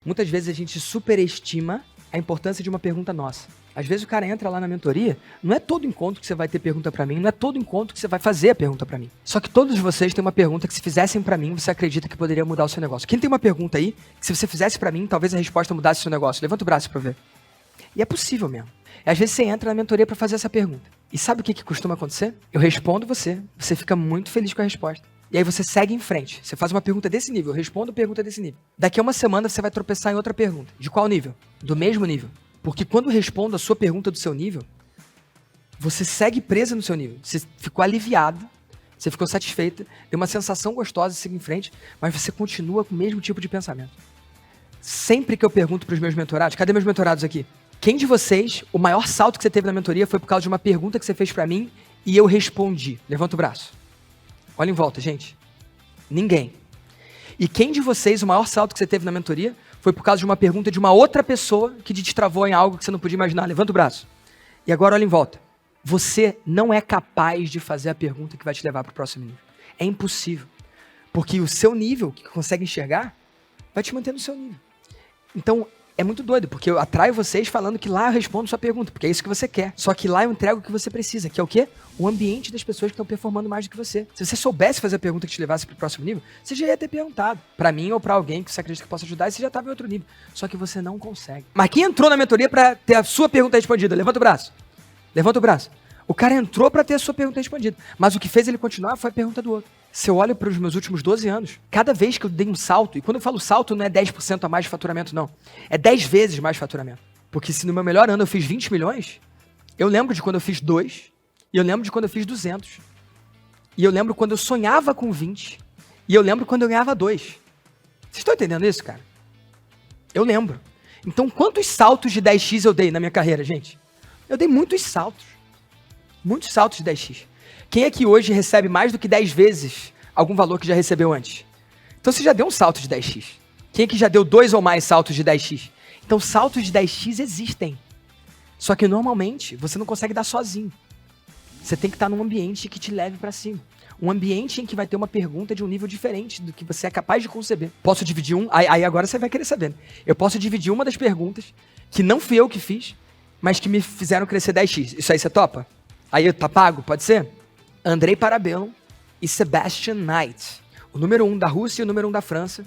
Muitas vezes a gente superestima a importância de uma pergunta nossa. Às vezes o cara entra lá na mentoria, não é todo encontro que você vai ter pergunta pra mim, não é todo encontro que você vai fazer a pergunta pra mim. Só que todos vocês têm uma pergunta que se fizessem pra mim, você acredita que poderia mudar o seu negócio. Quem tem uma pergunta aí, que se você fizesse pra mim, talvez a resposta mudasse o seu negócio? Levanta o braço pra eu ver. E é possível mesmo. Às vezes você entra na mentoria pra fazer essa pergunta. E sabe o que costuma acontecer? Eu respondo você fica muito feliz com a resposta. E aí você segue em frente. Você faz uma pergunta desse nível, eu respondo pergunta desse nível. Daqui a uma semana você vai tropeçar em outra pergunta. De qual nível? Do mesmo nível. Porque quando eu respondo a sua pergunta do seu nível, você segue presa no seu nível. Você ficou aliviado, você ficou satisfeita, tem uma sensação gostosa de seguir em frente, mas você continua com o mesmo tipo de pensamento. Sempre que eu pergunto para os meus mentorados, cadê meus mentorados aqui? Quem de vocês, o maior salto que você teve na mentoria foi por causa de uma pergunta que você fez para mim e eu respondi? Levanta o braço. Olha em volta, gente. Ninguém. E quem de vocês, o maior salto que você teve na mentoria foi por causa de uma pergunta de uma outra pessoa que te destravou em algo que você não podia imaginar? Levanta o braço. E agora olha em volta. Você não é capaz de fazer a pergunta que vai te levar para o próximo nível. É impossível. Porque o seu nível, que consegue enxergar, vai te manter no seu nível. Então, é muito doido, porque eu atraio vocês falando que lá eu respondo sua pergunta, porque é isso que você quer. Só que lá eu entrego o que você precisa, que é o quê? O ambiente das pessoas que estão performando mais do que você. Se você soubesse fazer a pergunta que te levasse para o próximo nível, você já ia ter perguntado. Para mim ou para alguém que você acredita que possa ajudar, e você já estava em outro nível. Só que você não consegue. Mas quem entrou na mentoria para ter a sua pergunta respondida? Levanta o braço. Levanta o braço. O cara entrou para ter a sua pergunta respondida. Mas o que fez ele continuar foi a pergunta do outro. Se eu olho para os meus últimos 12 anos, cada vez que eu dei um salto, e quando eu falo salto não é 10% a mais de faturamento, não. É 10 vezes mais faturamento. Porque se no meu melhor ano eu fiz 20 milhões, eu lembro de quando eu fiz 2, e eu lembro de quando eu fiz 200. E eu lembro quando eu sonhava com 20, e eu lembro quando eu ganhava 2. Vocês estão entendendo isso, cara? Eu lembro. Então, quantos saltos de 10x eu dei na minha carreira, gente? Eu dei muitos saltos. Muitos saltos de 10x. Quem aqui hoje recebe mais do que 10 vezes algum valor que já recebeu antes? Então você já deu um salto de 10x. Quem aqui já deu 2 ou mais saltos de 10x? Então saltos de 10x existem. Só que normalmente você não consegue dar sozinho. Você tem que estar num ambiente que te leve para cima. Um ambiente em que vai ter uma pergunta de um nível diferente do que você é capaz de conceber. Posso dividir aí agora você vai querer saber. Né? Eu posso dividir uma das perguntas que não fui eu que fiz, mas que me fizeram crescer 10x. Isso aí você topa? Aí tá pago? Pode ser? Andrei Parabellum e Sebastian Knight, o número 1 da Rússia e o número 1 da França,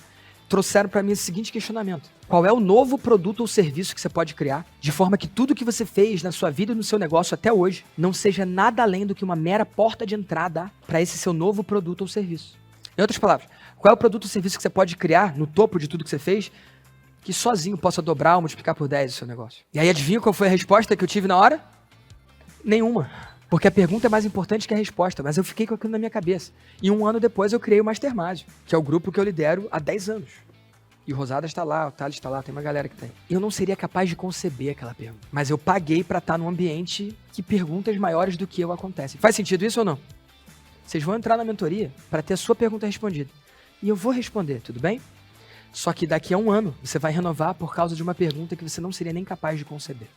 trouxeram para mim o seguinte questionamento. Qual é o novo produto ou serviço que você pode criar, de forma que tudo que você fez na sua vida e no seu negócio até hoje não seja nada além do que uma mera porta de entrada para esse seu novo produto ou serviço? Em outras palavras, qual é o produto ou serviço que você pode criar no topo de tudo que você fez, que sozinho possa dobrar ou multiplicar por 10 o seu negócio? E aí adivinha qual foi a resposta que eu tive na hora? Nenhuma. Porque a pergunta é mais importante que a resposta, mas eu fiquei com aquilo na minha cabeça. E um ano depois eu criei o Mastermind, que é o grupo que eu lidero há 10 anos. E o Rosada está lá, o Thales está lá, tem uma galera que tem. Eu não seria capaz de conceber aquela pergunta, mas eu paguei para estar num ambiente que perguntas maiores do que eu acontecem. Faz sentido isso ou não? Vocês vão entrar na mentoria para ter a sua pergunta respondida. E eu vou responder, tudo bem? Só que daqui a um ano você vai renovar por causa de uma pergunta que você não seria nem capaz de conceber.